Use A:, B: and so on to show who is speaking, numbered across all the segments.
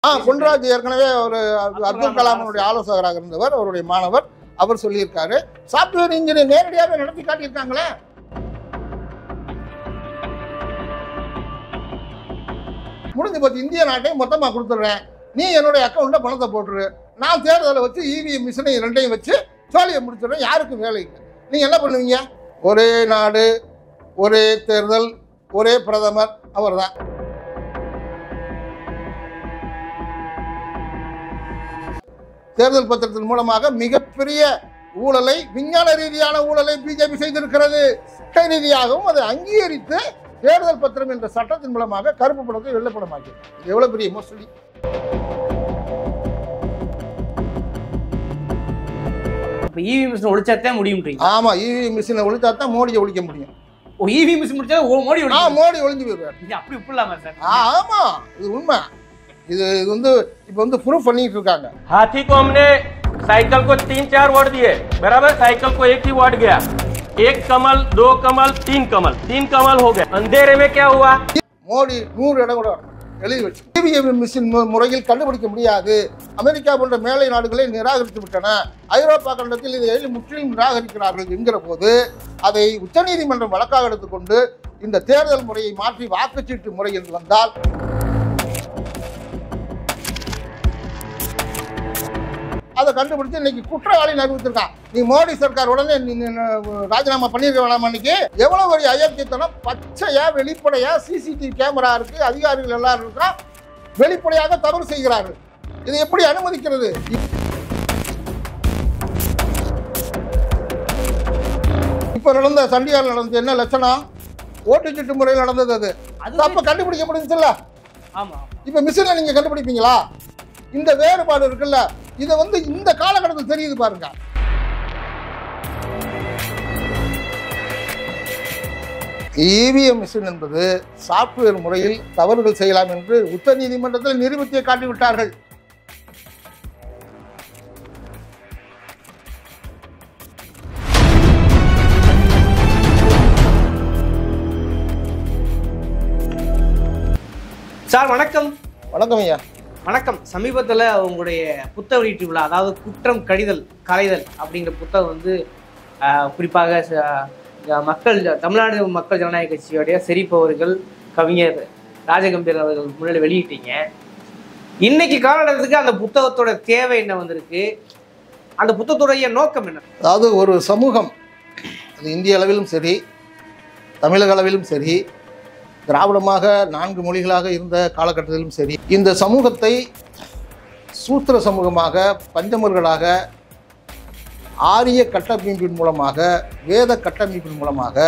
A: பொன்ராஜ் ஏற்கனவே ஒரு அப்துல் கலாமுடைய ஆலோசகராக இருந்தவர், அவருடைய மாணவர். அவர் சொல்லியிருக்காரு, சாப்ட்வேர் இன்ஜினியர் நேரடியாக நடத்தி காட்டியிருக்காங்களே. முடிஞ்சு போச்சு, இந்திய நாட்டையும் மொத்தமாக கொடுத்துட்றேன், நீ என்னுடைய அக்கௌண்ட்ல பணத்தை போட்டுரு, நான் தேர்தலை வச்சு இவிஎம் மிஷினை ரெண்டையும் வச்சு சோழியை முடிச்சிடுறேன், யாருக்கும் வேலை இல்லை. நீங்கள் என்ன பண்ணுவீங்க? ஒரே நாடு, ஒரே தேர்தல், ஒரே பிரதமர், அவர் தான். தேர்தல் பத்திரத்தின் மூலமாக மிகப்பெரிய ஊழலை, விஞ்ஞான ரீதியான ஊழலை பிஜேபி செய்திருக்கிறது. சட்ட ரீதியாகவும் அதை அங்கீகரித்து தேர்தல் பத்திரம் என்ற சட்டத்தின் மூலமாக கருப்பு பணத்தை வெள்ளப்படமாக்கி, இது எவ்வளவு பெரிய மோசடி.
B: இவி மிஷின் ஒழிச்சாத்தான் முடியும்.
A: ஆமா, இவி மிஷினை ஒழிச்சாதான் மோடியை ஒழிக்க முடியும்.
B: இவி மிஷின் முடிச்சா மோடி
A: மோடி ஒழிஞ்சு போயிடுவார்.
B: அப்படி இப்படிலாமா சார்?
A: ஆமா, இது உண்மை. இது வந்து இப்ப வந்து ப்ரூஃப் பண்ணிட்டு இருக்காங்க.
C: हाथी को हमने साइकिल को 3-4 वोट दिए, बराबर? साइकिल को 1 ही वोट गया, 1 कमल 2 कमल 3 कमल 3 कमल हो गए। अंधेरे में क्या हुआ?
A: மோடி 100 இடம் கூட எழுதி வச்சு இவிஎம் மிஷின் முறையில் கண்டுபிடிக்க முடியாது. அமெரிக்கா போன்ற மேலை நாடுகளை நிராகரித்து விட்டன, ஐரோப்பா கண்டத்தில் இதை முற்றிலும் நிராகரிக்கிறார்கள் என்கிற போது அதை உச்சநீதிமன்றம் வழக்காக எடுத்துக்கொண்டு இந்த தேர்தல் முறையை மாற்றி வாக்குச்சீட்டு முறை என்று வந்தால் அதை கண்டுபிடிச்சு இன்னைக்கு குற்றவாளி அறிவித்திருக்கான். நீ மோடி சர்க்கார் உடனே ராஜினாமா பண்ணிருக்க வேணாம். இன்னைக்கு எவ்வளவு ஒரு அயோக்கியத்தனம், பச்சையா வெளிப்படையா சிசிடிவி கேமரா இருக்கு, அதிகாரிகள் எல்லாரும் இருக்கா, வெளிப்படையாக தவறு செய்கிறார்கள். இதை எப்படி அனுமதிக்கிறது? இப்ப நடந்த சண்டிகார் நடந்தது என்ன லட்சணம்? ஓட்டுச்சீட்டு முறையில் நடந்தது. அது தப்பு கண்டுபிடிக்க முடிஞ்சுல. இப்ப மிஷின்ல நீங்க கண்டுபிடிப்பீங்களா? இந்த வேறுபாடு இருக்குல்ல, இதை வந்து இந்த காலகட்டத்தில் தெரியுது பாருங்க. இவிஎம் மிஷின் என்பது சாப்ட்வேர் முறையில் தவறுகள் செய்யலாம் என்று உச்ச நீதிமன்றத்தில் நிரூபித்து காட்டிவிட்டார்கள்.
B: சார் வணக்கம்.
A: வணக்கம் ஐயா.
B: வணக்கம். சமீபத்தில் உங்களுடைய புத்தக வெளியீட்டு விழா, அதாவது குற்றம் கடிதல் கலைதல் அப்படிங்கிற புத்தகம் வந்து குறிப்பாக மக்கள் தமிழ்நாடு மக்கள் ஜனநாயக கட்சியோடைய செறிப்பவர்கள் கவிஞர் ராஜகம்பீர் அவர்கள் முன்னாடி வெளியிட்டீங்க. இன்னைக்கு காலகட்டத்துக்கு அந்த புத்தகத்தோட தேவை என்ன வந்திருக்கு? அந்த புத்தகத்துடைய நோக்கம் என்ன?
A: அதாவது ஒரு சமூகம், அது இந்திய அளவிலும் சரி, தமிழக அளவிலும் சரி, திராவிடமாக 4 மொழிகளாக இருந்த காலகட்டத்திலும் சரி, இந்த சமூகத்தை சூத்திர சமூகமாக, பஞ்சமர்களாக, ஆரிய கட்டமைப்பின் மூலமாக, வேத கட்டமைப்பின் மூலமாக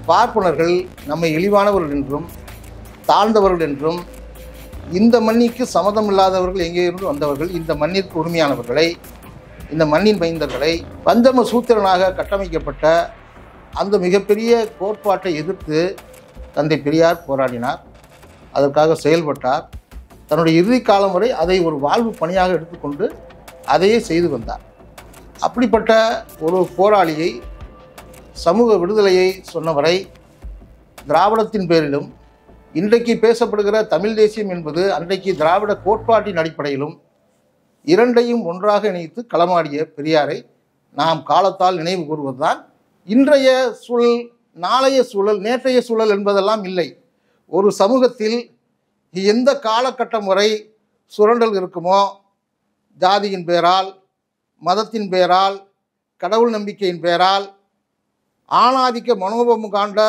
A: பார்ப்பனர்கள் நம்மை இழிவானவர்கள் என்றும் தாழ்ந்தவர்கள் என்றும், இந்த மண்ணிற்கு சம்மதம் இல்லாதவர்கள் எங்கே இருந்து வந்தவர்கள், இந்த மண்ணிற்கு உரிமையானவர்களை, இந்த மண்ணின் மைந்தர்களை பஞ்சம சூத்திரனாக கட்டமைக்கப்பட்ட அந்த மிகப்பெரிய கோட்பாட்டை எதிர்த்து தந்தை பெரியார் போராடினார், அதற்காக செயல்பட்டார். தன்னுடைய இறுதி காலம் வரை அதை ஒரு வாழ்வு பணியாக எடுத்துக்கொண்டு அதையே செய்து வந்தார். அப்படிப்பட்ட ஒரு போராளியை, சமூக விடுதலையை சொன்னவரை, திராவிடத்தின் பேரிலும் இன்றைக்கு பேசப்படுகிற தமிழ் தேசியம் என்பது அன்றைக்கு திராவிட கோட்பாட்டின் அடிப்படையிலும் இரண்டையும் ஒன்றாக இணைத்து களமாடிய பெரியாரை நாம் காலத்தால் நினைவு கூறுவதுதான். இன்றைய சூழல், நாளைய சூழல், நேற்றைய சூழல் என்பதெல்லாம் இல்லை. ஒரு சமூகத்தில் எந்த காலகட்டம் வரை சுரண்டல் இருக்குமோ, ஜாதியின் பேரால், மதத்தின் பேரால், கடவுள் நம்பிக்கையின் பேரால், ஆணாதிக்க மனோபம் காண்ட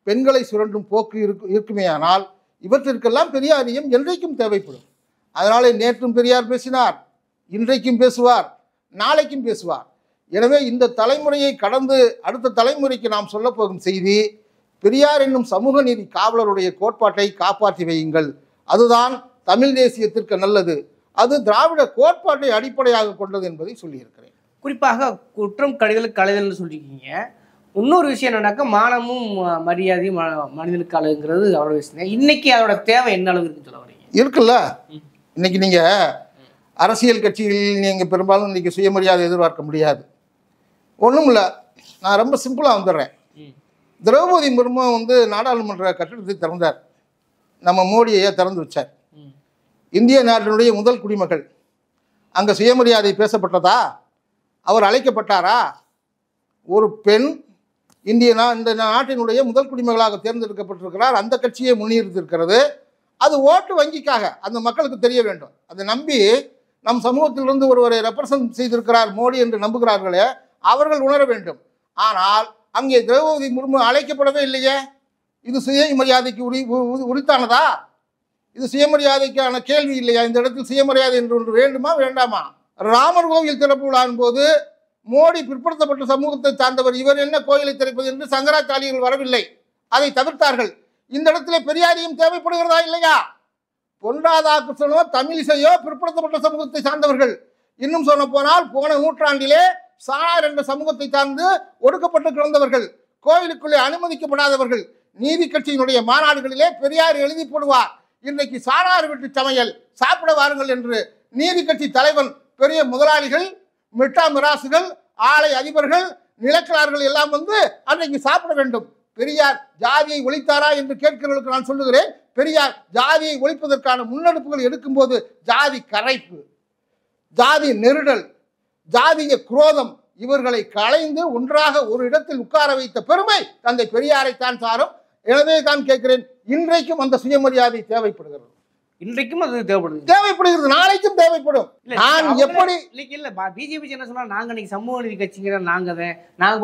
A: பெண்களை சுரண்டும் போக்கு இருக்குமேயானால் இவற்றிற்கெல்லாம் பெரியாரியம் என்றைக்கும் தேவைப்படும். அதனாலே நேற்றும் பெரியார் பேசினார், இன்றைக்கும் பேசுவார், நாளைக்கும் பேசுவார். எனவே இந்த தலைமுறையை கடந்து அடுத்த தலைமுறைக்கு நாம் சொல்ல போகும் செய்தி, பெரியார் என்னும் சமூக நீதி காவலருடைய கோட்பாட்டை காப்பாற்றி வையுங்கள், அதுதான் தமிழ் தேசியத்திற்கு நல்லது, அது திராவிட கோட்பாட்டை அடிப்படையாக கொண்டது என்பதை சொல்லியிருக்கிறேன்.
B: குறிப்பாக குற்றம் கடிதல் கலைதல்னு சொல்லியிருக்கீங்க. இன்னொரு விஷயம் என்னன்னாக்கா, மானமும் மரியாதையும் மனிதனுக்கு அழகுங்கிறது அவரோட விஷயம். இன்னைக்கு அதோட தேவை என்ன அளவு இருக்குன்னு சொல்ல வரீங்க?
A: இருக்குல்ல, இன்னைக்கு நீங்க அரசியல் கட்சிகளில் நீங்க பெரும்பாலும் இன்னைக்கு சுயமரியாதை எதிர்பார்க்க முடியாது. ஒன்றும் இல்லை, நான் ரொம்ப சிம்பிளாக வந்துடுறேன். திரௌபதி முர்மு வந்து நாடாளுமன்ற கட்டிடத்தை திறந்தார், நம்ம மோடியை திறந்து வச்சார். இந்திய நாட்டினுடைய முதல் குடிமகள். அங்கே சுயமரியாதை பேசப்பட்டதா? அவர் அழைக்கப்பட்டாரா? ஒரு பெண் இந்த நாட்டினுடைய முதல் குடிமகளாக தேர்ந்தெடுக்கப்பட்டிருக்கிறார். அந்த கட்சியை முன்னிறுத்திருக்கிறது. அது ஓட்டு வங்கிக்காக அந்த மக்களுக்கு தெரிய வேண்டும். அதை நம்பி நம் சமூகத்திலிருந்து ஒருவரை ரெப்ரசன்ட் செய்திருக்கிறார் மோடி என்று நம்புகிறார்களே, அவர்கள் உணர வேண்டும். ஆனால் அங்கே திரௌபதி முர்மு அழைக்கப்படவே இல்லையே. இது சுயமரியாதைக்கு உரித்தானதா? இது சுயமரியாதைக்கான கேள்வி இல்லையா? இந்த இடத்தில் சுயமரியாதை என்று ஒன்று வேண்டுமா வேண்டாமா? ராமர் கோவில் திறப்பு விழாவின் போது மோடி பிற்படுத்தப்பட்ட சமூகத்தை சார்ந்தவர், இவர் என்ன கோயிலை திறப்பது என்று சங்கராச்சாரியர்கள் வரவில்லை, அதை தவிர்த்தார்கள். இந்த இடத்துல பெரியாரியும் தேவைப்படுகிறதா இல்லையா? பொன் ராதாகிருஷ்ணனோ தமிழிசையோ பிற்படுத்தப்பட்ட சமூகத்தை சார்ந்தவர்கள். இன்னும் சொல்ல போனால் போன நூற்றாண்டிலே சாணார் என்ற சமூகத்தை சார்ந்து ஒடுக்கப்பட்டு கிடந்தவர்கள், கோயிலுக்குள்ளே அனுமதிக்கப்படாதவர்கள். நீதி கட்சியினுடைய மாநாடுகளிலே பெரியார் எழுதி போடுவார், இன்றைக்கு சாணார் வீட்டு சமையல் சாப்பிட வாருங்கள் என்று. நீதி கட்சி தலைவன், பெரிய முதலாளிகள், மிட்டா மிராசுகள், ஆலை அதிபர்கள், நிலக்கிழார்கள் எல்லாம் வந்து அன்றைக்கு சாப்பிட வேண்டும். பெரியார் ஜாதியை ஒழித்தாரா என்று கேட்கிறவர்களுக்கு நான் சொல்லுகிறேன், பெரியார் ஜாதியை ஒழிப்பதற்கான முன்னெடுப்புகள் எடுக்கும்போது ஜாதி கரைப்பு, ஜாதி நெருடல், ஜாதிய குரோதம் இவர்களை களைந்து ஒன்றாக ஒரு இடத்தில் உட்கார வைத்த பெருமை தந்தை பெரியாரைத்தான் சாரும். எனவே தான் கேட்கிறேன், இன்றைக்கும் அந்த சுயமரியாதை தேவைப்படுகிறது.
B: இன்றைக்கும் அது தேவைப்படுகிறது,
A: நாளைக்கும் தேவைப்படும். நான் எப்படி
B: இல்ல பிஜேபி என்ன சொன்னா, நாங்க இன்னைக்கு சமூக நீதி கட்சிங்கிற நாங்க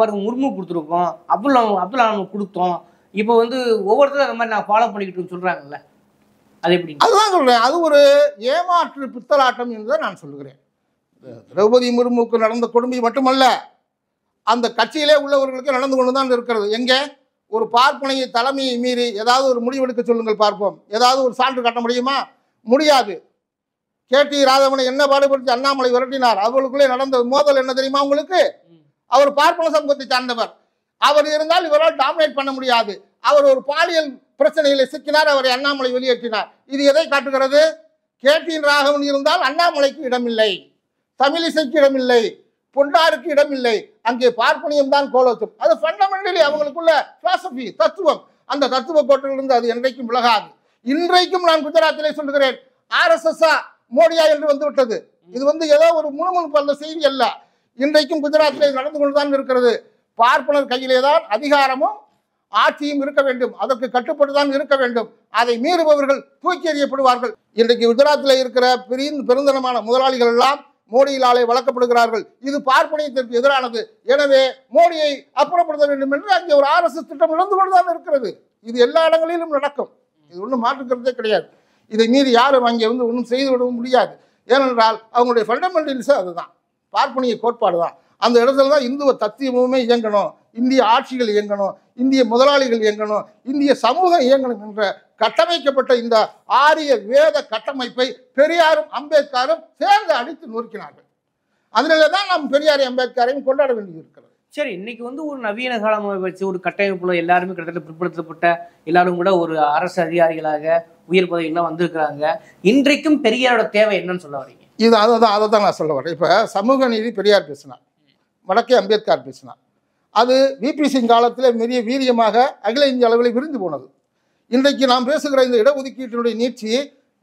B: பாருங்க முர்மு கொடுத்துருக்கோம், அப்துல் கொடுத்தோம், இப்போ வந்து ஒவ்வொருத்தரும் அந்த மாதிரி நான் ஃபாலோ பண்ணிக்கிட்டு சொல்றாங்கல்ல, அது எப்படி?
A: அதுதான் சொல்றேன், அது ஒரு ஏமாற்று பித்தலாட்டம் என்று நான் சொல்லுகிறேன். திரௌபதி முர்முக்கு நடந்த கொடுமை மட்டுமல்ல, அந்த கட்சியிலே உள்ளவர்களுக்கு நடந்து கொண்டுதான் இருக்கிறது. எங்க ஒரு பார்ப்பனையை தலைமையை மீறி ஏதாவது ஒரு முடிவெடுக்க சொல்லுங்கள் பார்ப்போம். ஏதாவது ஒரு சான்று காட்ட முடியுமா? முடியாது. கேடி ராகவனை என்ன பாடுபடுத்தி அண்ணாமலை விரட்டினார். அவர்களுக்குள்ளே நடந்த மோதல் என்ன தெரியுமா உங்களுக்கு? அவர் பார்ப்பன சமூகத்தை சார்ந்தவர். அவர் இருந்தால் இவரால் டாமினேட் பண்ண முடியாது. அவர் ஒரு பாலியல் பிரச்சனையில சிக்கினார், அவரை அண்ணாமலை வெளியேற்றினார். இது எதை காட்டுகிறது? கேடி ராகவன் இருந்தால் அண்ணாமலைக்கு இடமில்லை, தமிழிசைக்கு இடமில்லை, பொண்டாருக்கு இடமில்லை. அங்கே பார்ப்பனியம் தான் கோலோச்சும். அது ஃபண்டமெண்டலி அவங்களுக்குள்ள பிலாசபி, தத்துவம். அந்த தத்துவ கோட்டிலிருந்து அது என்றைக்கும் விலகாது. இன்றைக்கும் நான் குஜராத்திலே சொல்லுகிறேன், RSS மோடியா என்று வந்து விட்டது. இது வந்து ஏதோ ஒரு முணுமுணுப்பு அல்ல, செய்தி அல்ல. இன்றைக்கும் குஜராத்திலே நடந்து கொண்டுதான் இருக்கிறது. பார்ப்பனர் கையிலே தான் அதிகாரமும் ஆட்சியும் இருக்க வேண்டும், அதற்கு கட்டுப்பட்டுதான் இருக்க வேண்டும். அதை மீறுபவர்கள் தூக்கி எறியப்படுவார்கள். இன்றைக்கு குஜராத்தில் இருக்கிற பெருந்தனமான முதலாளிகள் எல்லாம் மோடியிலாலே வளர்க்கப்படுகிறார்கள். இது பார்ப்பனியத்திற்கு எதிரானது. எனவே மோடியை அப்புறப்படுத்த வேண்டும் என்று அங்கே ஒரு RSS திட்டம் நடந்து கொண்டுதான் இருக்கிறது. இது எல்லா இடங்களிலும் நடக்கும். இது ஒன்றும் மாற்றுக்கிறதே கிடையாது. இதை மீறி யாரும் அங்கே வந்து ஒன்றும் செய்து விடவும் முடியாது. ஏனென்றால் அவங்களுடைய ஃபண்டமெண்டல்ஸ் அதுதான், பார்ப்பனிய கோட்பாடு தான். அந்த இடத்துல தான் இந்துவ தத்துவமுமே இயங்கணும், இந்திய ஆட்சிகள் இயங்கணும், இந்திய முதலாளிகள் இயங்கணும், இந்திய சமூகம் இயங்கணும் என்ற கட்டமைக்கப்பட்ட இந்த ஆரிய வேத கட்டமைப்பை பெரியாரும் அம்பேத்கரும் சேர்ந்து அடித்து நொறுக்கினார்கள். அதனால தான் நாம் பெரியாரை அம்பேத்கரையும் கொண்டாட வேண்டியது இருக்கிறது.
B: சரி, இன்னைக்கு வந்து ஒரு நவீன காலம் வச்சு ஒரு கட்டமைப்புல எல்லாருமே கிட்டத்தட்ட பிற்படுத்தப்பட்ட எல்லாரும் கூட ஒரு அரசு அதிகாரிகளாக உயர் பதவிகள்லாம் வந்திருக்கிறாங்க. இன்றைக்கும் பெரியாரோட தேவை என்னன்னு சொல்ல வரீங்க?
A: இது அதை தான் நான் சொல்ல வரேன். இப்போ சமூக நீதி பெரியார் பேசினார், வடக்கே அம்பேத்கர் பேசினார். அது VP சிங் காலத்தில் பெரிய வீரியமாக அகில இந்திய அளவில் விரிந்து போனது. இன்றைக்கு நாம் பேசுகிற இந்த இடஒதுக்கீட்டினுடைய நீட்சி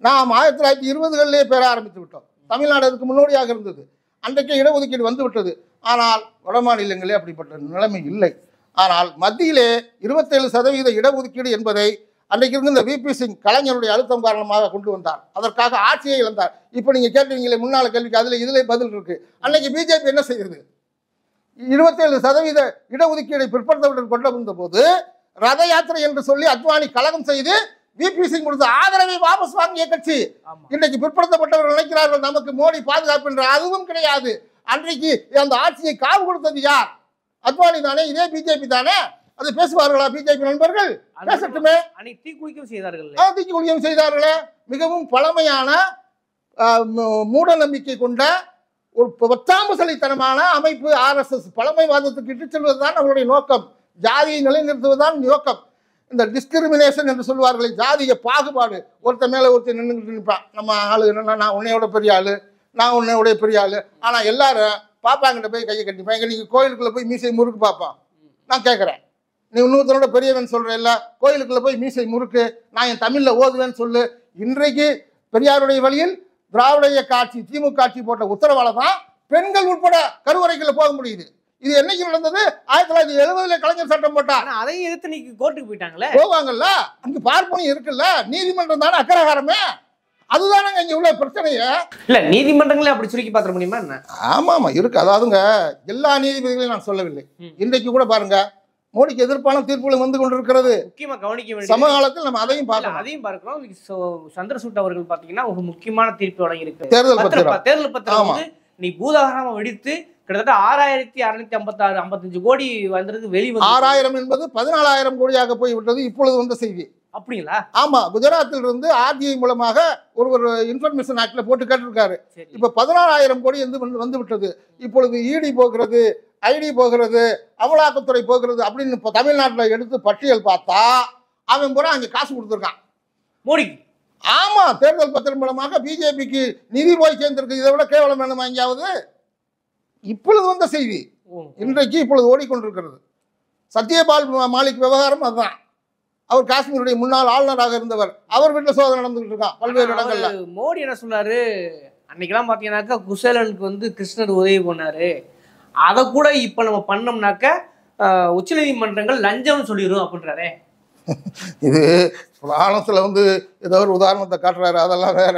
A: நாம் 1920களிலே பெற ஆரம்பித்து விட்டோம். தமிழ்நாடு அதுக்கு முன்னோடியாக இருந்தது. அன்றைக்கே இடஒதுக்கீடு வந்து விட்டது. ஆனால் வட மாநிலங்களே அப்படிப்பட்ட நிலைமை இல்லை. ஆனால் மத்தியிலே 27% இடஒதுக்கீடு என்பதை அன்றைக்கு இருந்து இந்த VP சிங் கலைஞருடைய அழுத்தம் காரணமாக கொண்டு வந்தார். அதற்காக ஆட்சியை இழந்தார். இப்போ நீங்கள் கேட்டீங்களே முன்னாள் கேள்விக்கு, அதில் இதில் பதில் இருக்கு. அன்னைக்கு பிஜேபி என்ன செய்கிறது? 27% இடஒதுக்கீடை பிற்படுத்தப்பட்டு கொண்டு வந்த போது ரத யாத்திரை என்று சொல்லி அத்வானி கலகம் செய்து VP சிங் கொடுத்த ஆதரவை வாபஸ் வாங்கிய கட்சி. இன்றைக்கு பிற்படுத்தப்பட்டவர்கள் நினைக்கிறார்கள் நமக்கு மோடி பாதுகாப்பு என்ற, அதுவும் கிடையாது. அன்றைக்கு அந்த ஆட்சியை காவு கொடுத்தது யார்? அத்வானி தானே, இதே பிஜேபி தானே. அது பேசுவார்களா பிஜேபி நண்பர்கள்? பேசட்டுமே. தீக்குளியம் செய்தார்களே. மிகவும் பழமையான மூட நம்பிக்கை கொண்ட ஒரு பத்தாம்பசலித்தனமான அமைப்பு RSS. பழமைவாதத்துக்கு இட்டு செல்வதுதான் அவருடைய நோக்கம். ஜாதியை நிலைநிறுத்துவதுதான் நோக்கம். இந்த டிஸ்கிரிமினேஷன் என்று சொல்வார்களே, ஜாதிய பாகுபாடு. ஒருத்த மேலே ஒருத்தர் நின்றுக்கிட்டு நிற்பான். நம்ம ஆளு என்னன்னா, நான் உன்னையோட பெரிய ஆளு, நான் உன்னையோடைய பெரிய ஆளு. ஆனால் எல்லாரும் பாப்பாங்கிட்ட போய் கையை கட்டிப்பான். எங்க நீங்கள் கோயிலுக்குள்ளே போய் மீசை முறுக்கு பார்ப்பான். நான் கேட்குறேன், நீ இன்னொருத்தனோட பெரியவன் சொல்கிறேன் இல்லை, கோயிலுக்குள்ளே போய் மீசை முறுக்கு, நான் என் தமிழில் ஓதுவேன்னு சொல்லு. இன்றைக்கு பெரியாருடைய வழியில் திராவிட இயக்க ஆட்சி திமுக ஆட்சி போட்ட உத்தரவால தான் பெண்கள் உட்பட கருவறைக்குள்ள போக முடியுது. இது என்னைக்கு நடந்தது? 1970 கலைஞர் சட்டம் போட்டா.
B: ஆனா அதையும் எடுத்து நீங்க கோர்ட்டுக்கு போயிட்டாங்களே.
A: போவாங்கல்ல, அங்க பார்ப்பனியம் இருக்குல்ல, நீதிமன்றம் தானே அக்கரகாரமே. அதுதானங்க இங்க உள்ள பிரச்சனையே.
B: இல்ல நீதிமன்றங்களே அப்படி சுருக்கி பாத்திர முடியுமா என்ன?
A: ஆமா இருக்கு. அதாவதுங்க எல்லா நீதிபதிகளையும் நான் சொல்லவில்லை. இன்றைக்கு கூட பாருங்க மோடிக்கு எதிர்ப்பான தீர்ப்புகள் வந்து கொண்டிருக்கிறது.
B: முக்கியமா கவனிக்க வேண்டிய
A: சமகாலத்தில் நம்ம அதையும் பார்க்கலாம்.
B: அதையும் பார்க்கிறோம். சந்திரசூட் அவர்கள் பாத்தீங்கன்னா ஒரு முக்கியமான தீர்ப்பு வழங்கி இருக்கு.
A: தேர்தல் பத்திரம்
B: வந்து நீ பூதாகரமா வெடித்து கிட்டத்தட்ட 6656 கோடி வந்திருக்கு. வெளி
A: 6000 என்பது 14000 கோடியாக போய் விட்டது இப்பொழுது வந்த செய்தி.
B: அப்படிங்களா?
A: ஆமா, குஜராத்தில் இருந்து RBI மூலமாக ஒரு இன்ஃபர்மேஷன் ஆக்ட்ல போட்டு கேட்டிருக்காரு. இப்ப 14000 கோடி வந்து விட்டது. இப்பொழுது ED போகிறது, ID போகிறது, அமலாக்கத்துறை போகிறது அப்படின்னு இப்ப தமிழ்நாட்டில் எடுத்து பட்டியல் பார்த்தா அவன் பூரா அங்க காசு கொடுத்துருக்கான்
B: மோடிக்கு.
A: ஆமா, தேர்தல் பத்திரம் மூலமாக பிஜேபிக்கு நிதி போய் சேர்ந்திருக்கு. இதை விட கேவலம் வேணுமா எங்கேயாவது? இப்பொழுது வந்த செய்தி, இன்றைக்கு இப்பொழுது ஓடிக்கொண்டிருக்கிறது. சத்யபால் மாலிக் விவகாரம் அதுதான். அவர் காஷ்மீருடைய முன்னாள் ஆளுநராக இருந்தவர். அவர் வீட்டில் சோதனை நடந்துகிட்டு இருக்கான் பல்வேறு இடங்கள்ல.
B: மோடி என்ன சொன்னாரு அன்னைக்கெல்லாம் பாத்தீங்கன்னாக்கா குசேலனுக்கு வந்து கிருஷ்ணர் உதவி பண்ணாரு. அதை கூட இப்ப நம்ம பண்ணோம்னாக்க உச்ச நீதிமன்றங்கள் லஞ்சம் சொல்லிடும் அப்படின்றாரே.
A: இது புராணத்துல வந்து ஏதோ ஒரு உதாரணத்தை காட்டுறாரு, அதெல்லாம் வேற.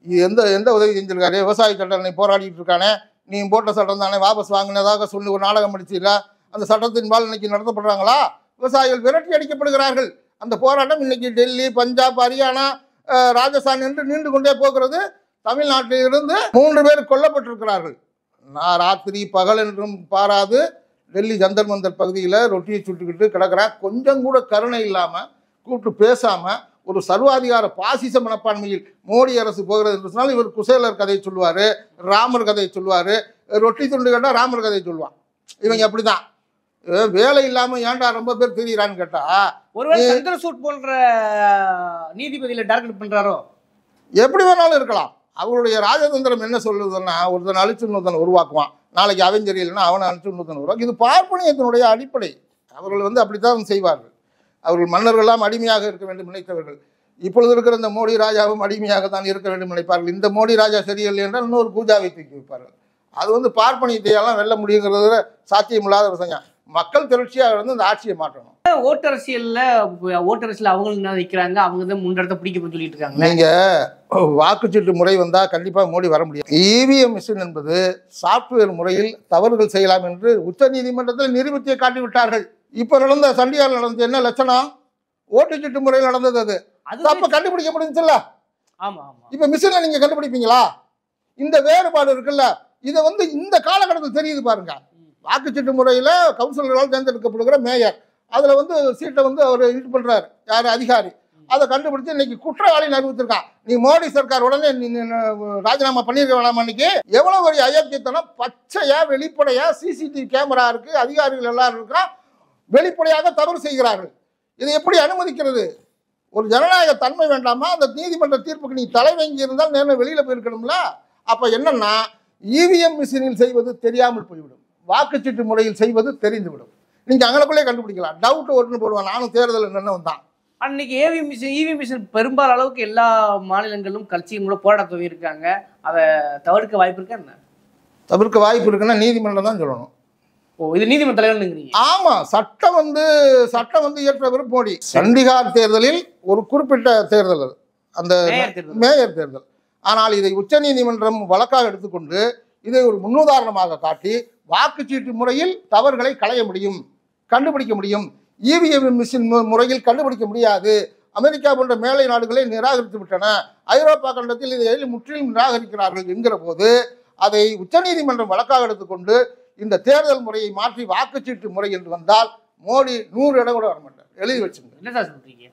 A: இது எந்த உதவி செஞ்சிருக்காரு? விவசாய சட்டம் நீ போராடிட்டு இருக்கானே, நீ போட்ட சட்டம் தானே வாபஸ் வாங்கினதாக சொல்லி ஒரு நாடகம் அடிச்சிடல. அந்த சட்டத்தின்பால் இன்னைக்கு நடத்தப்படுறாங்களா? விவசாயிகள் விரட்டி அடிக்கப்படுகிறார்கள். அந்த போராட்டம் இன்னைக்கு டெல்லி, பஞ்சாப், ஹரியானா, ராஜஸ்தான் என்று நீண்டு கொண்டே போகிறது. தமிழ்நாட்டில் இருந்து 3 பேர் கொல்லப்பட்டிருக்கிறார்கள். நான் ராத்திரி பகல் என்றும் பாராது டெல்லி ஜந்தர் மந்தர் பகுதியில் ரொட்டியை சுட்டுக்கிட்டு கிடக்கிறேன். கொஞ்சம் கூட கருணை இல்லாமல் கூப்பிட்டு பேசாமல் ஒரு சர்வாதிகார பாசிச மனப்பான்மையில் மோடி அரசு போகிறது என்று சொன்னால் இவர் குசேலர் கதையை சொல்லுவார், ராமர் கதையை சொல்லுவார். ரொட்டி துண்டு கேட்டால் ராமர் கதையை சொல்லுவான். இவங்க அப்படிதான். வேலை இல்லாமல் ஏன்டா ரொம்ப பேர் தெரியுறான்னு கேட்டா,
B: ஒருவேளை சந்திரசூட் போன்ற நீதிபதியில டார்கெட் பண்றாரோ? எப்படி
A: வேணாலும் இருக்கலாம். அவருடைய ராஜதந்திரம் என்ன சொல்லுதுன்னா, ஒருத்தன் அழிச்சு இன்னொருத்தனை உருவாக்குவான். நாளைக்கு அவன் சரியில்லைன்னா அவனை அழிச்சு இன்னொருத்தனை உருவாக்கு. இது பார்ப்பனியத்தினுடைய அடிப்படை. அவர்கள் வந்து அப்படித்தான் செய்வார்கள். அவர்கள் மன்னர்கள்லாம் அடிமையாக இருக்க வேண்டும் நினைத்தவர்கள். இப்பொழுது இருக்கிற இந்த மோடி ராஜாவும் அடிமையாக தான் இருக்க வேண்டும் நினைப்பார்கள். இந்த மோடி ராஜா சரியில்லை என்றால் இன்னொரு பூஜாவை தூக்கி வைப்பார்கள். அது வந்து பார்ப்பனியத்தையெல்லாம் வெல்ல முடியுங்கிறது சாத்தியமில்லாத விஷயம். மக்கள் திரட்சியாக இருந்து இந்த ஆட்சியை மாற்றணும்.
B: ஓட்டரசியல் அவங்க என்ன நிற்கிறாங்க, அவங்க தான் முன்னெடுத்த பிடிக்க சொல்லிட்டு இருக்காங்க.
A: நீங்க வாக்குச்சீட்டு முறை வந்தா கண்டிப்பா மோடி வர முடியும். EVM மிஷின் என்பது சாப்ட்வேர் முறையில் தவறுகள் செய்யலாம் என்று உச்ச நீதிமன்றத்தில் நிரூபித்தே காட்டிவிட்டார்கள். இப்ப நடந்த சண்டிகார் நடந்தது என்ன லட்சணம்? ஓட்டுச்சீட்டு முறையில் நடந்தது. அது அப்ப கண்டுபிடிக்க முடிஞ்சுல்ல.
B: ஆமா ஆமா.
A: இப்ப மிஷின்ல நீங்க கண்டுபிடிப்பீங்களா? இந்த வேறுபாடு இருக்குல்ல, இதை வந்து இந்த காலகட்டத்தில் தெரியுது பாருங்க. வாக்குச்சீட்டு முறையில் கவுன்சிலர்களால் தேர்ந்தெடுக்கப்படுகிற மேயர், அதில் வந்து சீட்டை வந்து அவர் இது பண்ணுறாரு, யார் அதிகாரி, அதை கண்டுபிடிச்சு இன்னைக்கு குற்றவாளின்னு அறிவித்திருக்கான். நீ மோடி சர்க்கார் உடனே ராஜினாமா பண்ணிருக்க வேணாம். இன்னைக்கு எவ்வளவு ஒரு அயோக்கியத்தனம்! பச்சையா வெளிப்படையா CCTV கேமரா இருக்கு, அதிகாரிகள் எல்லாரும் இருக்கா, வெளிப்படையாக தவறு செய்கிறார்கள். இதை எப்படி அனுமதிக்கிறது? ஒரு ஜனநாயக தன்மை வேண்டாமா? அந்த நீதிமன்ற தீர்ப்புக்கு நீ தலைவங்கி இருந்தால் நேரம் வெளியில போயிருக்கணும்ல. அப்ப என்னன்னா, EVM மிஷினில் செய்வது தெரியாமல் போய்விடும், வாக்குச்சீட்டு முறையில் செய்வது தெரிந்துவிடும். நீங்க அங்கனக்குள்ளே கண்டுபிடிக்கலாம். டவுட் ஒன்று போடுவான். நானும் தேர்தல் என்ன வந்தான்
B: அன்னைக்கு EVM மிஷின் பெரும்பாலும் அளவுக்கு எல்லா மாநிலங்களும் கட்சியும் கூட போராட துவங்கியிருக்காங்க. அதை தவிர்க்க வாய்ப்பு இருக்கா என்ன?
A: தவிர்க்க வாய்ப்பு இருக்குன்னா நீதிமன்றம் தான் சொல்லணும்.
B: இது நீதிமன்ற தலைவர்.
A: ஆமா, சட்டம் வந்து இயற்றவர் மோடி. சண்டிகார் தேர்தலில் ஒரு குறிப்பிட்ட தேர்தல், அந்த மேயர் தேர்தல். ஆனால் இதை உச்ச நீதிமன்றம் வழக்காக எடுத்துக்கொண்டு இதை ஒரு முன்னுதாரணமாக காட்டி வாக்குச்சீட்டு முறையில் தவறுகளை களைய முடியும், கண்டுபிடிக்க முடியும். EVM மிஷின் முறையில் கண்டுபிடிக்க முடியாது. அமெரிக்கா போன்ற மேலை நாடுகளை நிராகரித்து விட்டன, ஐரோப்பா கண்டத்தில் இதை முற்றிலும் நிராகரிக்கிறார்கள் என்கிற போது அதை உச்சநீதிமன்றம் வழக்காக எடுத்துக்கொண்டு இந்த தேர்தல் முறையை மாற்றி வாக்குச்சீட்டு முறை என்று வந்தால் மோடி 100 இடம் கூட வரமாட்டார். எழுதி வச்சுங்க.
B: என்ன சார் சொல்றீங்க?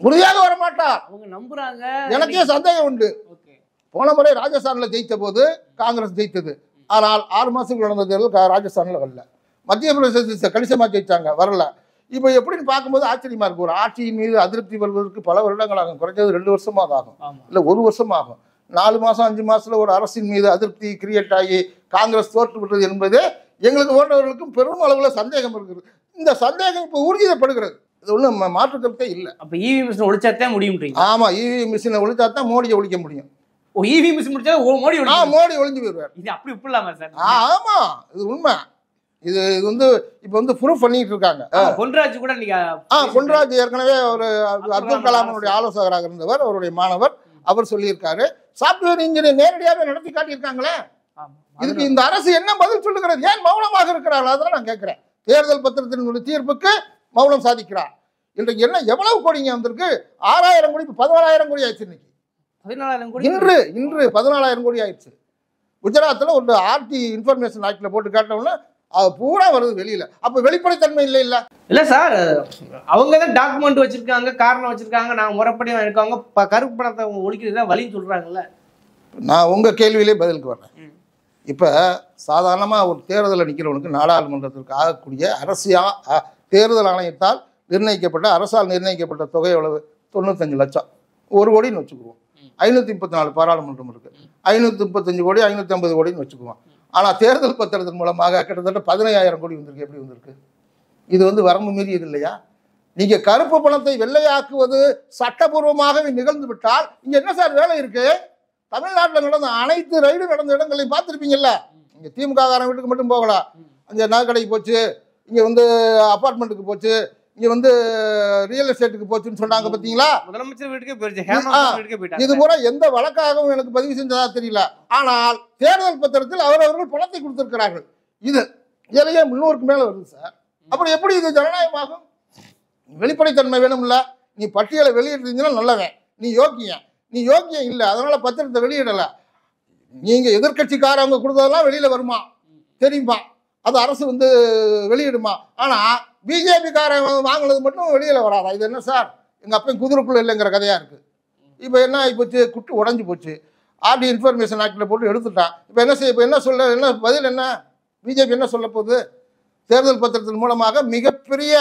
A: உறுதியாக வரமாட்டார்.
B: அவங்க நம்புறாங்க. எனக்கே
A: சந்தேகம் உண்டு. போன முறை ராஜஸ்தான்ல ஜெயித்த போது காங்கிரஸ் ஜெயித்தது. ஆனால் 6 மாசத்துக்கு நடந்த தேர்தல் ராஜஸ்தான்ல வரல. மத்திய பிரதேசத்தை கணிசமா ஜெயிச்சாங்க, வரல. இப்போ எப்படின்னு பார்க்கும்போது ஆச்சரியமா இருக்கு. ஒரு ஆட்சியின் மீது அதிருப்தி வருவதற்கு பல வருடங்கள் ஆகும். குறைஞ்சது 2 வருஷமாக ஆகும், இல்லை 1 வருஷம் ஆகும். 4 மாசம் 5 மாசத்துல ஒரு அரசின் மீது அதிருப்தி கிரியேட் ஆகி காங்கிரஸ் தோற்று விட்டது என்பது எங்களுக்கு போன்றவர்களுக்கும் பெரும் அளவுல சந்தேகம் இருக்குது. இந்த சந்தேகம் இப்போ ஊர்ஜிதப்படுகிறது. இது ஒன்றும் மாற்று கருத்தே இல்லை.
B: அப்ப இவி மிஷின் ஒழிச்சாத்தான் முடியும்ன்றீங்க?
A: ஆமா, இவி மிஷினை ஒழிச்சா தான் மோடியை ஒழிக்க முடியும்.
B: இவி மிஷின் முடிச்சா மோடி
A: மோடி ஒழிஞ்சு போயிடுவார்.
B: இது அப்படி இப்படிலாமா சார்?
A: ஆமா, இது உண்மை. இது வந்து இப்போ வந்து ப்ரூஃப் பண்ணிட்டு இருக்காங்க.
B: பொன்ராஜ் கூட நீங்க
A: பொன்ராஜ் ஏற்கனவே ஒரு அப்துல் கலாமுடைய ஆலோசகராக இருந்தவர், அவருடைய மாணவர். அவர் சொல்லியிருக்காரு, சாப்ட்வேர் இன்ஜினியர் நேரடியாகவே நடத்தி காட்டியிருக்காங்களே. இதுக்கு இந்த அரசு என்ன பதில் சொல்லுகிறது? ஏன் மௌனமாக இருக்கிறார்கள்? அதெல்லாம் நான் கேட்கிறேன். தேர்தல் பத்திரத்தினுடைய தீர்ப்புக்கு மௌனம் சாதிக்கிறார். இன்றைக்கு என்ன எவ்வளவு கோடிங்க வந்திருக்கு? 6000 கோடி, 14,000 கோடி ஆயிடுச்சு. இன்னைக்கு
B: 14,000 கோடி.
A: இன்று 14,000 கோடி ஆயிடுச்சு. குஜராத்தில் ஒரு ஆர்டி இன்ஃபர்மேஷன் ஆக்டில் போட்டு காட்டோம்னா அது பூரா வருது வெளியில. அப்ப வெளிப்படைத்தன்மை இல்ல
B: சார். அவங்க தான் டாக்குமெண்ட் வச்சிருக்காங்க, காரணம் வச்சிருக்காங்க, நாங்க முறைப்படி இருக்காங்க, கருப்பு பணத்தை ஒழிக்கிறது தான் வழின்னு சொல்றாங்கல்ல.
A: நான் உங்க கேள்வியிலே பதிலுக்கு வர்றேன். இப்ப சாதாரணமா ஒரு தேர்தலில் நிற்கிறவனுக்கு நாடாளுமன்றத்திற்கு ஆகக்கூடிய தேர்தல் ஆணையத்தால் நிர்ணயிக்கப்பட்ட, அரசால் நிர்ணயிக்கப்பட்ட தொகை எவ்வளவு? 95 லட்சம். 1 கோடின்னு வச்சுக்குவோம். 534 பாராளுமன்றம் இருக்கு. 535 கோடி, 550 கோடின்னு வச்சுக்குவோம். ஆனால் தேர்தல் பத்திரத்தின் மூலமாக கிட்டத்தட்ட 15,000 கோடி வந்திருக்கு. எப்படி வந்திருக்கு? இது வந்து வரம்பு மீறியது இல்லையா? நீங்க கருப்பு பணத்தை வெள்ளையாக்குவது சட்டபூர்வமாகவே நிகழ்ந்து விட்டால் இங்க என்ன சார் வேலை இருக்கு? தமிழ்நாட்டில் நடந்த அனைத்து ரைடு நடந்த இடங்களையும் பார்த்துருப்பீங்கல்ல. இங்க திமுக காரன் வீட்டுக்கு மட்டும் போகலாம், அங்கே நகைக்கடைக்கு போச்சு, இங்க வந்து அப்பார்ட்மெண்ட்டுக்கு போச்சு, இங்க வந்து ரியல் எஸ்டேட்டுக்கு போச்சுன்னு சொன்னாங்க பார்த்தீங்களா?
B: முதலமைச்சர் வீட்டுக்கே போயிடுச்சு.
A: இது கூட எந்த வழக்காகவும் எனக்கு பதிவு செஞ்சதா தெரியல. ஆனால் தேர்தல் பத்திரத்தில் அவரவர்கள் பணத்தை கொடுத்திருக்கிறார்கள். இது இதையே 300க்கு மேல வருது சார். அப்புறம் எப்படி இது ஜனநாயகமாகும்? வெளிப்படைத்தன்மை வேணும்ல. நீ பட்டியலை வெளியிடுறீங்கன்னா நல்லவன், நீ யோக்கியம் இல்லை, அதனால பத்திரத்தை வெளியிடல. நீங்க எதிர்கட்சிக்காரவங்க கொடுத்ததெல்லாம் வெளியில வருமா தெரியுமா? அது அரசு வந்து வெளியிடுமா? ஆனா பிஜேபி காரன் வாங்கினது மட்டும் வெளியில வராதா? இது என்ன சார்? எங்க அப்பன் குதிரைக்குள்ள இல்லைங்கிற கதையா இருக்கு. இப்போ என்ன ஆகி போச்சு? குட்டு உடஞ்சி போச்சு. ஆர்டி இன்ஃபர்மேஷன் ஆக்டில் போட்டு எடுத்துட்டான். இப்போ என்ன செய்ய? இப்போ என்ன பதில் என்ன? பிஜேபி என்ன சொல்ல போகுது? தேர்தல் பத்திரத்தின் மூலமாக மிகப்பெரிய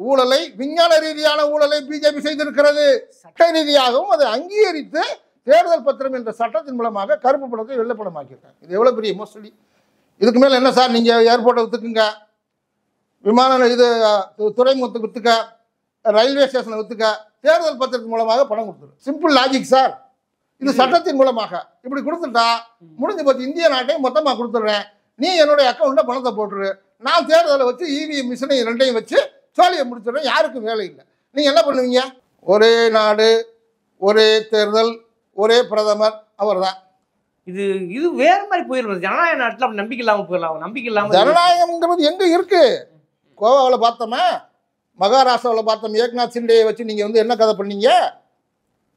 A: ஊழலை, விஞ்ஞான ரீதியான ஊழலை பிஜேபி செய்திருக்கிறது. சட்ட ரீதியாகவும் அதை அங்கீகரித்து தேர்தல் பத்திரம் என்ற சட்டத்தின் மூலமாக கருப்பு பணத்தை வெள்ளைப்படமாக்கியிருக்காங்க. இது எவ்வளவு பெரிய மோசடி! இதுக்கு மேல என்ன சார்? நீங்க ஏர்போர்ட்டை வித்துக்குங்க, விமான இது துறைமுகத்தை வித்துக்க, ரயில்வே ஸ்டேஷனை வித்துக்க, தேர்தல் பத்திரத்தின் மூலமாக பணம் கொடுத்துரு. Simple logic sir. இது சட்டத்தின் மூலமாக இப்படி கொடுத்துட்டா முடிஞ்சு போச்சு. இந்திய நாட்டையும் மொத்தமா கொடுத்துட்றேன், நீ என்னுடைய அக்கௌண்ட்ல பணத்தை போட்டுரு, நான் தேர்தலை வச்சு இவிஎம் மிஷினை ரெண்டையும் வச்சு சோழியை முடிச்சிடுறேன். யாருக்கும் வேலை இல்லை. நீங்க என்ன பண்ணுவீங்க? ஒரே நாடு, ஒரே தேர்தல், ஒரே பிரதமர், அவர் தான்.
B: இது வேற மாதிரி போயிடும். ஜனநாயக நாட்டில் அப்படி நம்பிக்கை இல்லாமல் போயிடலாம். நம்பிக்கை இல்லாமல்
A: ஜனநாயகம்ங்கிறது எங்க இருக்கு? கோவாவில் பார்த்தோமா, மகாராஷ்டிராவில் பார்த்தோம். ஏக்நாத் சிண்டேயை வச்சு நீங்க வந்து என்ன கதை பண்ணீங்க?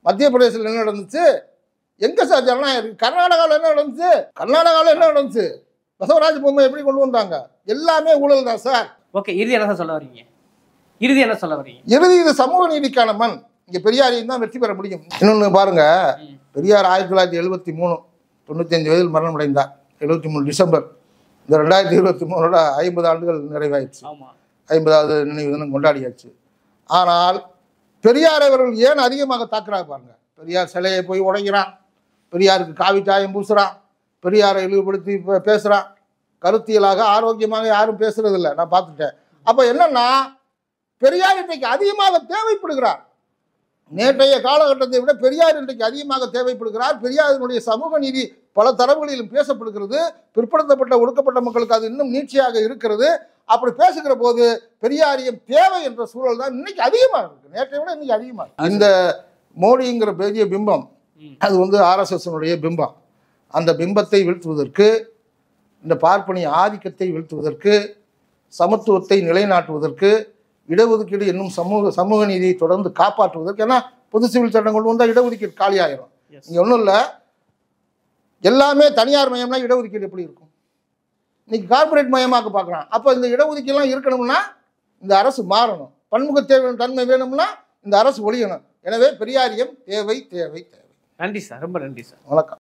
A: மத்திய பிரதேசத்தில் என்ன நடந்துச்சு? எங்க சார் ஜனநாயகம் இருக்கு? கர்நாடகாவில் என்ன நடந்துச்சு? பசவராஜ் பொம்மை எப்படி கொண்டு வந்தாங்க? எல்லாமே ஊழல் தான் சார்.
B: ஓகே, இறுதி என்ன சொல்ல வரீங்க? இறுதி
A: இது சமூக நீதிக்கான மண். இங்க பெரியாரையும் தான் வெற்றி பெற முடியும். இன்னொன்னு பாருங்க, பெரியார் 1973 95 வயதில் மரணம் அடைந்தார். 73 டிசம்பர். இந்த 2023 50 ஆண்டுகள் நிறைவாயிடுச்சு. 50வது நினைவு தினம் கொண்டாடியாச்சு. ஆனால் பெரியார் அவர்கள் ஏன் அதிகமாக தாக்குறாங்க பாருங்க. பெரியார் சிலையை போய் உடைக்கிறான், பெரியாருக்கு காவி சாயம் பூசுறான், பெரியாரை இழிவுபடுத்தி பேசுறான். கருத்தியலாக ஆரோக்கியமாக யாரும் பேசுறது இல்லை, நான் பார்த்துட்டேன். அப்போ என்னன்னா, பெரியார் இன்றைக்கு அதிகமாக தேவைப்படுகிறார். நேற்றைய காலகட்டத்தை விட பெரியார் இன்றைக்கு அதிகமாக தேவைப்படுகிறார். பெரியாரினுடைய சமூக நீதி பல தரவுகளிலும் பேசப்படுகிறது. பிற்படுத்தப்பட்ட ஒடுக்கப்பட்ட மக்களுக்கு அது இன்னும் நீட்சியாக இருக்கிறது. அப்படி பேசுகிற போது பெரியாரியம் தேவை என்ற சூழல் தான் இன்னைக்கு அதிகமாக இருக்கு. நேற்றை விட இன்னைக்கு அதிகமாக. இந்த மோடிங்கிற பெரிய பிம்பம், அது வந்து ஆர்எஸ்எஸ்னுடைய பிம்பம். அந்த பிம்பத்தை வீழ்த்துவதற்கு, இந்த பார்ப்பனிய ஆதிக்கத்தை வீழ்த்துவதற்கு, சமத்துவத்தை நிலைநாட்டுவதற்கு, இடஒதுக்கீடு என்னும் சமூக நீதியை தொடர்ந்து காப்பாற்றுவதற்கு. ஏன்னா பொது சிவில் சட்டம் கொண்டு வந்தால் இடஒதுக்கீடு காலியாயிரும். இங்கே ஒன்றும் இல்லை, எல்லாமே தனியார் மயம்னா இடஒதுக்கீடு எப்படி இருக்கும்? இன்னைக்கு கார்பரேட் மயமாக்க பார்க்குறான். அப்போ இந்த இடஒதுக்கீடுலாம் இருக்கணும்னா இந்த அரசு மாறணும். பன்முக தன்மை வேணும்னா இந்த அரசு ஒழியணும். எனவே பெரியாரியம் தேவை.
B: நன்றி சார், ரொம்ப நன்றி சார்.
A: வணக்கம்.